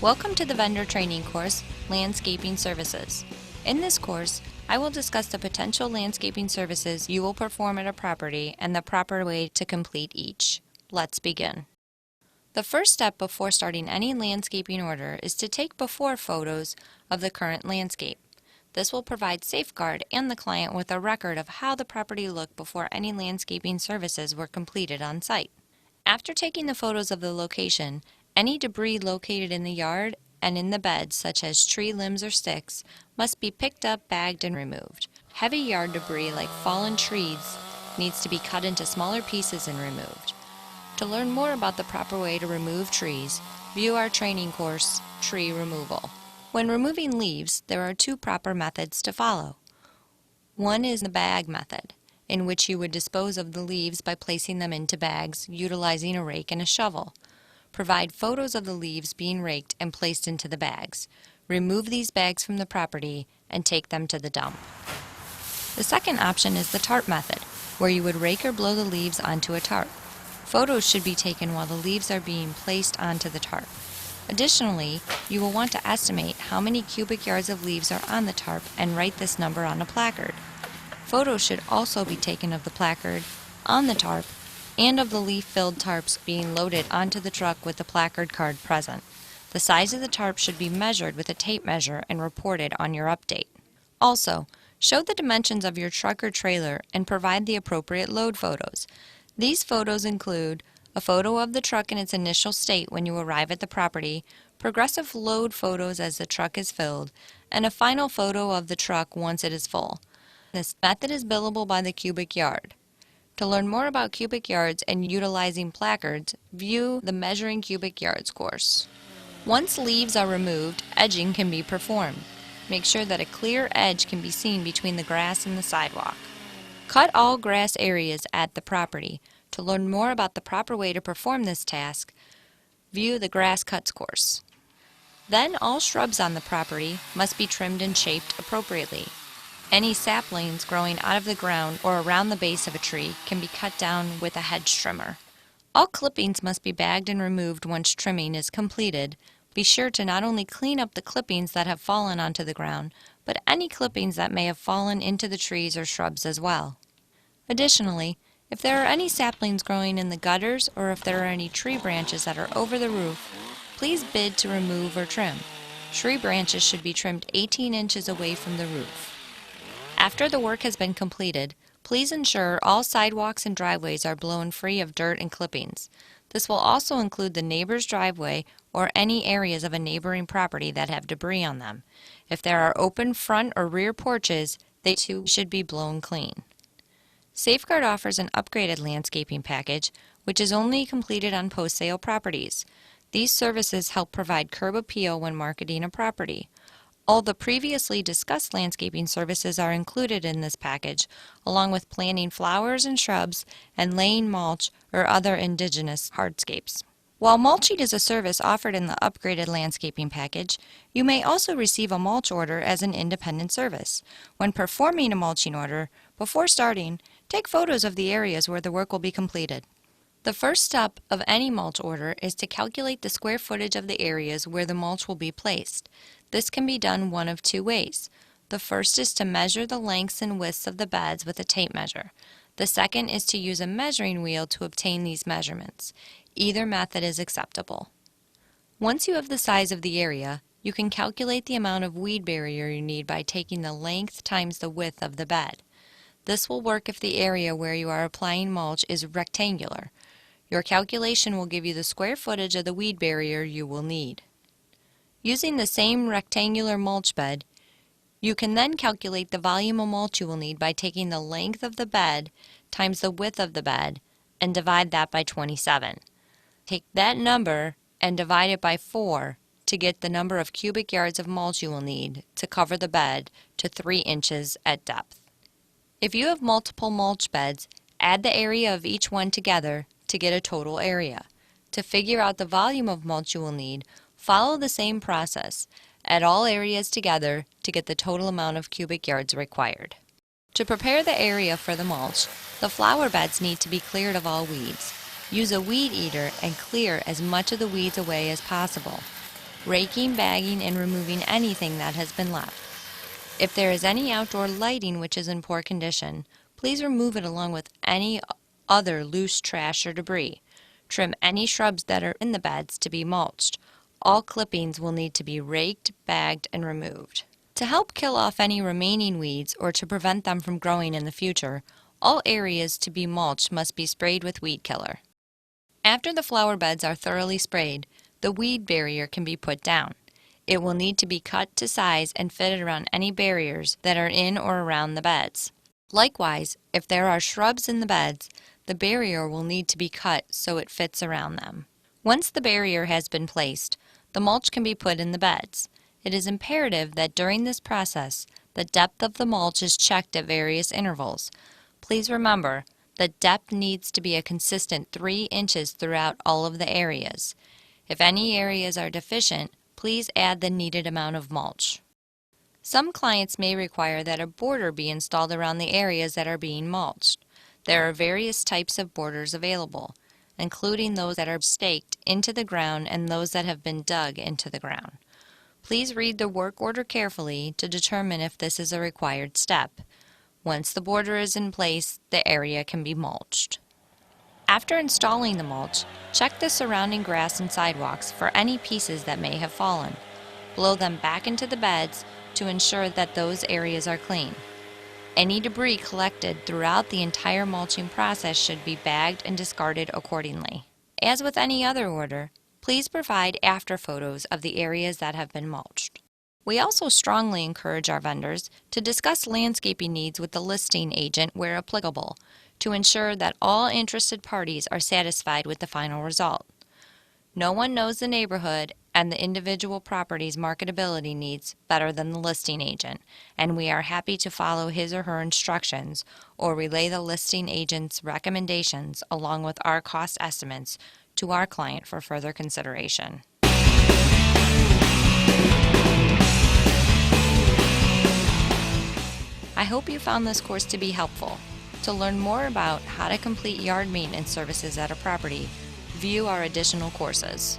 Welcome to the vendor training course, Landscaping Services. In this course, I will discuss the potential landscaping services you will perform at a property and the proper way to complete each. Let's begin. The first step before starting any landscaping order is to take before photos of the current landscape. This will provide safeguard and the client with a record of how the property looked before any landscaping services were completed on site. After taking the photos of the location, any debris located in the yard and in the beds, such as tree limbs or sticks, must be picked up, bagged, and removed. Heavy yard debris like fallen trees needs to be cut into smaller pieces and removed. To learn more about the proper way to remove trees, view our training course, Tree Removal. When removing leaves, there are two proper methods to follow. One is the bag method, in which you would dispose of the leaves by placing them into bags utilizing a rake and a shovel. Provide photos of the leaves being raked and placed into the bags. Remove these bags from the property and take them to the dump. The second option is the tarp method, where you would rake or blow the leaves onto a tarp. Photos should be taken while the leaves are being placed onto the tarp. Additionally, you will want to estimate how many cubic yards of leaves are on the tarp and write this number on a placard. Photos should also be taken of the placard, on the tarp, and of the leaf-filled tarps being loaded onto the truck with the placard card present. The size of the tarp should be measured with a tape measure and reported on your update. Also, show the dimensions of your truck or trailer and provide the appropriate load photos. These photos include a photo of the truck in its initial state when you arrive at the property, progressive load photos as the truck is filled, and a final photo of the truck once it is full. This method is billable by the cubic yard. To learn more about cubic yards and utilizing placards, view the Measuring Cubic Yards course. Once leaves are removed, edging can be performed. Make sure that a clear edge can be seen between the grass and the sidewalk. Cut all grass areas at the property. To learn more about the proper way to perform this task, view the Grass Cuts course. Then all shrubs on the property must be trimmed and shaped appropriately. Any saplings growing out of the ground or around the base of a tree can be cut down with a hedge trimmer. All clippings must be bagged and removed once trimming is completed. Be sure to not only clean up the clippings that have fallen onto the ground, but any clippings that may have fallen into the trees or shrubs as well. Additionally, if there are any saplings growing in the gutters or if there are any tree branches that are over the roof, please bid to remove or trim. Tree branches should be trimmed 18 inches away from the roof. After the work has been completed, please ensure all sidewalks and driveways are blown free of dirt and clippings. This will also include the neighbor's driveway or any areas of a neighboring property that have debris on them. If there are open front or rear porches, they too should be blown clean. Safeguard offers an upgraded landscaping package, which is only completed on post-sale properties. These services help provide curb appeal when marketing a property. All the previously discussed landscaping services are included in this package, along with planting flowers and shrubs and laying mulch or other indigenous hardscapes. While mulching is a service offered in the upgraded landscaping package, you may also receive a mulch order as an independent service. When performing a mulching order, before starting, take photos of the areas where the work will be completed. The first step of any mulch order is to calculate the square footage of the areas where the mulch will be placed. This can be done one of two ways. The first is to measure the lengths and widths of the beds with a tape measure. The second is to use a measuring wheel to obtain these measurements. Either method is acceptable. Once you have the size of the area, you can calculate the amount of weed barrier you need by taking the length times the width of the bed. This will work if the area where you are applying mulch is rectangular. Your calculation will give you the square footage of the weed barrier you will need. Using the same rectangular mulch bed, you can then calculate the volume of mulch you will need by taking the length of the bed times the width of the bed and divide that by 27. Take that number and divide it by 4 to get the number of cubic yards of mulch you will need to cover the bed to 3 inches at depth. If you have multiple mulch beds, add the area of each one together to get a total area. To figure out the volume of mulch you will need, follow the same process. Add all areas together to get the total amount of cubic yards required. To prepare the area for the mulch, the flower beds need to be cleared of all weeds. Use a weed eater and clear as much of the weeds away as possible. raking, bagging, and removing anything that has been left. If there is any outdoor lighting which is in poor condition, please remove it along with any other loose trash or debris. Trim any shrubs that are in the beds to be mulched. All clippings will need to be raked, bagged, and removed. To help kill off any remaining weeds or to prevent them from growing in the future, all areas to be mulched must be sprayed with weed killer. After the flower beds are thoroughly sprayed, the weed barrier can be put down. It will need to be cut to size and fitted around any barriers that are in or around the beds. Likewise, if there are shrubs in the beds, the barrier will need to be cut so it fits around them. Once the barrier has been placed, the mulch can be put in the beds. It is imperative that during this process, the depth of the mulch is checked at various intervals. Please remember, the depth needs to be a consistent 3 inches throughout all of the areas. If any areas are deficient, please add the needed amount of mulch. Some clients may require that a border be installed around the areas that are being mulched. There are various types of borders available, including those that are staked into the ground and those that have been dug into the ground. Please read the work order carefully to determine if this is a required step. Once the border is in place, the area can be mulched. After installing the mulch, check the surrounding grass and sidewalks for any pieces that may have fallen. Blow them back into the beds to ensure that those areas are clean. Any debris collected throughout the entire mulching process should be bagged and discarded accordingly. As with any other order, please provide after photos of the areas that have been mulched. We also strongly encourage our vendors to discuss landscaping needs with the listing agent where applicable, to ensure that all interested parties are satisfied with the final result. No one knows the neighborhood and the individual property's marketability needs better than the listing agent, and we are happy to follow his or her instructions or relay the listing agent's recommendations along with our cost estimates to our client for further consideration. I hope you found this course to be helpful. To learn more about how to complete yard maintenance services at a property, view our additional courses.